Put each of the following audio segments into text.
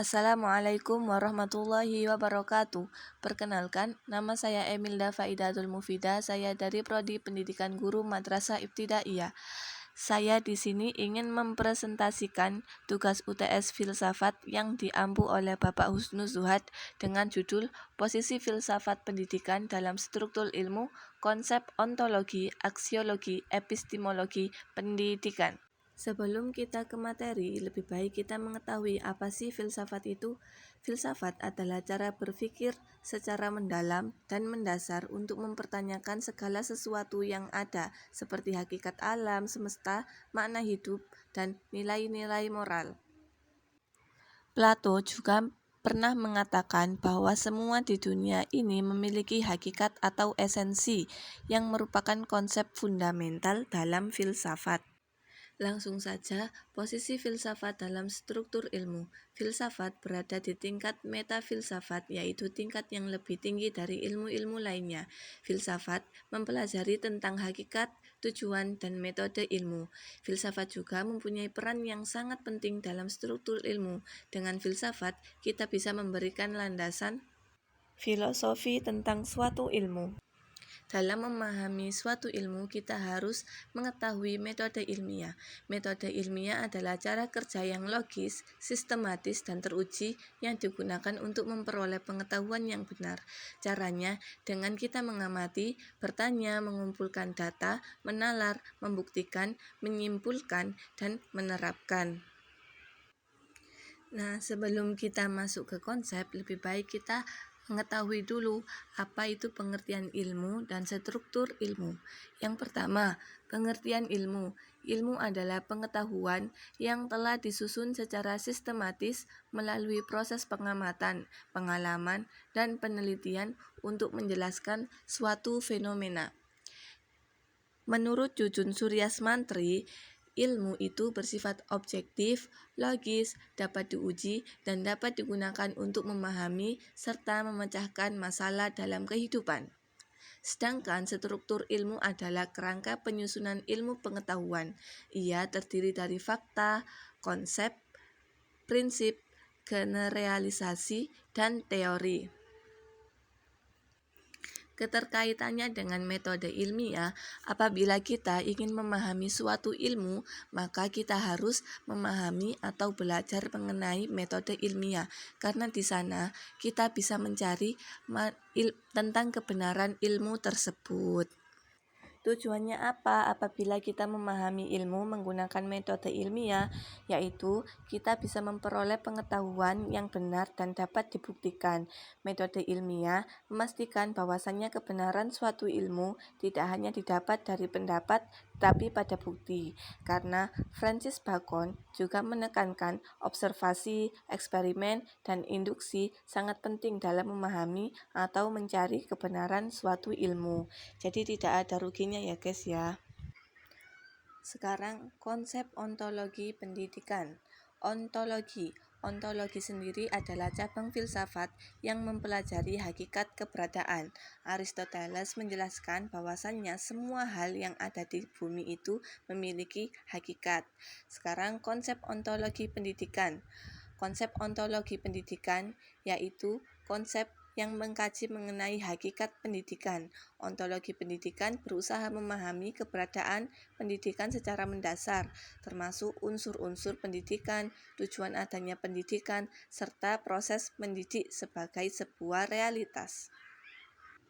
Assalamualaikum warahmatullahi wabarakatuh. Perkenalkan, nama saya Emilda Faidatul Mufida. Saya dari Prodi Pendidikan Guru Madrasah Ibtidaiyah. Saya di sini ingin mempresentasikan tugas UTS Filsafat yang diampu oleh Bapak Husnu Zuhad dengan judul Posisi Filsafat Pendidikan dalam Struktur Ilmu, Konsep Ontologi, Aksiologi, Epistemologi Pendidikan. Sebelum kita ke materi, lebih baik kita mengetahui apa sih filsafat itu. Filsafat adalah cara berpikir secara mendalam dan mendasar untuk mempertanyakan segala sesuatu yang ada, seperti hakikat alam, semesta, makna hidup, dan nilai-nilai moral. Plato juga pernah mengatakan bahwa semua di dunia ini memiliki hakikat atau esensi yang merupakan konsep fundamental dalam filsafat. Langsung saja, posisi filsafat dalam struktur ilmu. Filsafat berada di tingkat metafilsafat, yaitu tingkat yang lebih tinggi dari ilmu-ilmu lainnya. Filsafat mempelajari tentang hakikat, tujuan, dan metode ilmu. Filsafat juga mempunyai peran yang sangat penting dalam struktur ilmu. Dengan filsafat, kita bisa memberikan landasan filosofi tentang suatu ilmu. Dalam memahami suatu ilmu, kita harus mengetahui metode ilmiah. Metode ilmiah adalah cara kerja yang logis, sistematis, dan teruji yang digunakan untuk memperoleh pengetahuan yang benar. Caranya dengan kita mengamati, bertanya, mengumpulkan data, menalar, membuktikan, menyimpulkan, dan menerapkan. Nah, sebelum kita masuk ke konsep, lebih baik kita mengetahui dulu apa itu pengertian ilmu dan struktur ilmu. Yang pertama, pengertian ilmu. Ilmu adalah pengetahuan yang telah disusun secara sistematis melalui proses pengamatan, pengalaman, dan penelitian untuk menjelaskan suatu fenomena. Menurut Jujun Suryasmantri, ilmu itu bersifat objektif, logis, dapat diuji, dan dapat digunakan untuk memahami serta memecahkan masalah dalam kehidupan. Sedangkan struktur ilmu adalah kerangka penyusunan ilmu pengetahuan. Ia terdiri dari fakta, konsep, prinsip, generalisasi, dan teori. Keterkaitannya dengan metode ilmiah, apabila kita ingin memahami suatu ilmu, maka kita harus memahami atau belajar mengenai metode ilmiah, karena di sana kita bisa mencari tentang kebenaran ilmu tersebut. Tujuannya apa apabila kita memahami ilmu menggunakan metode ilmiah, yaitu kita bisa memperoleh pengetahuan yang benar dan dapat dibuktikan. Metode ilmiah memastikan bahwasannya kebenaran suatu ilmu tidak hanya didapat dari pendapat, tapi pada bukti. Karena Francis Bacon juga menekankan observasi, eksperimen, dan induksi sangat penting dalam memahami atau mencari kebenaran suatu ilmu. Jadi tidak ada ruginya ya guys ya. Sekarang konsep ontologi pendidikan. Ontologi sendiri adalah cabang filsafat yang mempelajari hakikat keberadaan. Aristoteles menjelaskan bahwasannya semua hal yang ada di bumi itu memiliki hakikat. Sekarang konsep ontologi pendidikan. Konsep ontologi pendidikan yaitu konsep yang mengkaji mengenai hakikat pendidikan. Ontologi pendidikan berusaha memahami keberadaan pendidikan secara mendasar, termasuk unsur-unsur pendidikan, tujuan adanya pendidikan, serta proses mendidik sebagai sebuah realitas.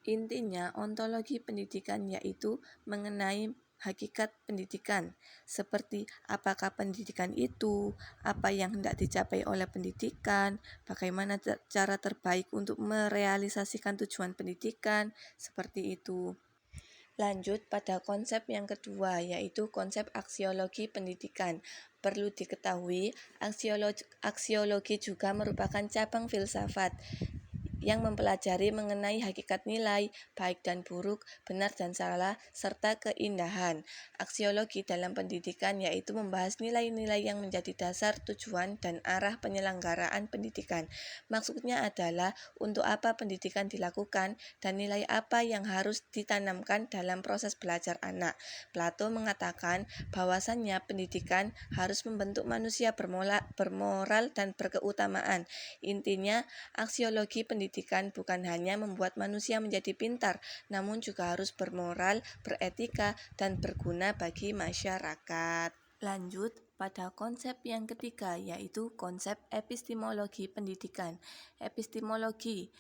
Intinya, ontologi pendidikan yaitu mengenai hakikat pendidikan, seperti apakah pendidikan itu, apa yang hendak dicapai oleh pendidikan, bagaimana cara terbaik untuk merealisasikan tujuan pendidikan, seperti itu. Lanjut pada konsep yang kedua, yaitu konsep aksiologi pendidikan. Perlu diketahui, aksiologi juga merupakan cabang filsafat yang mempelajari mengenai hakikat nilai, baik dan buruk, benar dan salah, serta keindahan. Aksiologi dalam pendidikan yaitu membahas nilai-nilai yang menjadi dasar, tujuan, dan arah penyelenggaraan pendidikan. Maksudnya adalah untuk apa pendidikan dilakukan dan nilai apa yang harus ditanamkan dalam proses belajar anak. Plato mengatakan bahwasannya pendidikan harus membentuk manusia bermoral dan berkeutamaan. Intinya, aksiologi pendidikan bukan hanya membuat manusia menjadi pintar, namun juga harus bermoral, beretika, dan berguna bagi masyarakat. Lanjut pada konsep yang ketiga, yaitu konsep epistemologi pendidikan. Epistemologi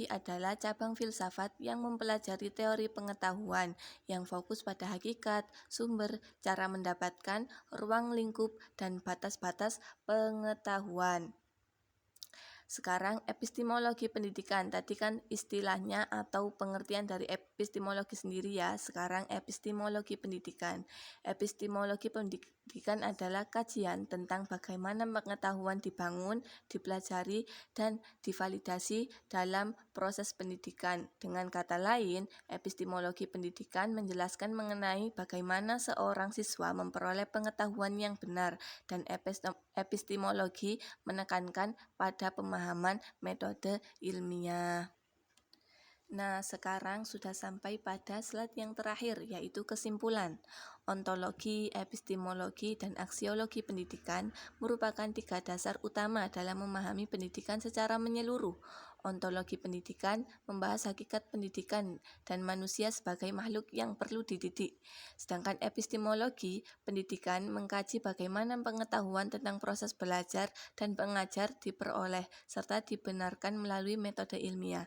adalah cabang filsafat yang mempelajari teori pengetahuan yang fokus pada hakikat, sumber, cara mendapatkan, ruang lingkup, dan batas-batas pengetahuan. Sekarang epistemologi pendidikan, tadi kan istilahnya atau pengertian dari epistemologi sendiri ya. Sekarang epistemologi pendidikan. Epistemologi pendidikan adalah kajian tentang bagaimana pengetahuan dibangun, dipelajari, dan divalidasi dalam proses pendidikan. Dengan kata lain, epistemologi pendidikan menjelaskan mengenai bagaimana seorang siswa memperoleh pengetahuan yang benar, dan epistemologi menekankan pada pemahaman metode ilmiah. Nah, sekarang sudah sampai pada slide yang terakhir, yaitu kesimpulan. Ontologi, epistemologi, dan aksiologi pendidikan merupakan 3 dasar utama dalam memahami pendidikan secara menyeluruh. Ontologi pendidikan membahas hakikat pendidikan dan manusia sebagai makhluk yang perlu dididik. Sedangkan epistemologi pendidikan mengkaji bagaimana pengetahuan tentang proses belajar dan mengajar diperoleh serta dibenarkan melalui metode ilmiah.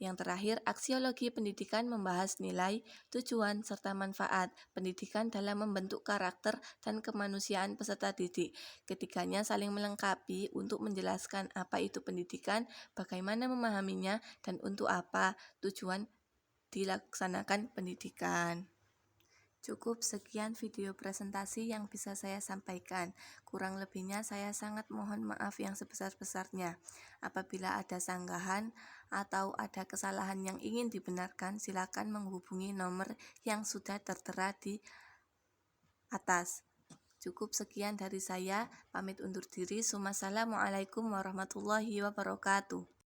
Yang terakhir, aksiologi pendidikan membahas nilai, tujuan, serta manfaat pendidikan dalam membentuk karakter dan kemanusiaan peserta didik. Ketiganya saling melengkapi untuk menjelaskan apa itu pendidikan, bagaimana memahaminya, dan untuk apa tujuan dilaksanakan pendidikan. Cukup sekian video presentasi yang bisa saya sampaikan. Kurang lebihnya saya sangat mohon maaf yang sebesar-besarnya. Apabila ada sanggahan atau ada kesalahan yang ingin dibenarkan, silakan menghubungi nomor yang sudah tertera di atas. Cukup sekian dari saya, pamit undur diri. Wassalamualaikum warahmatullahi wabarakatuh.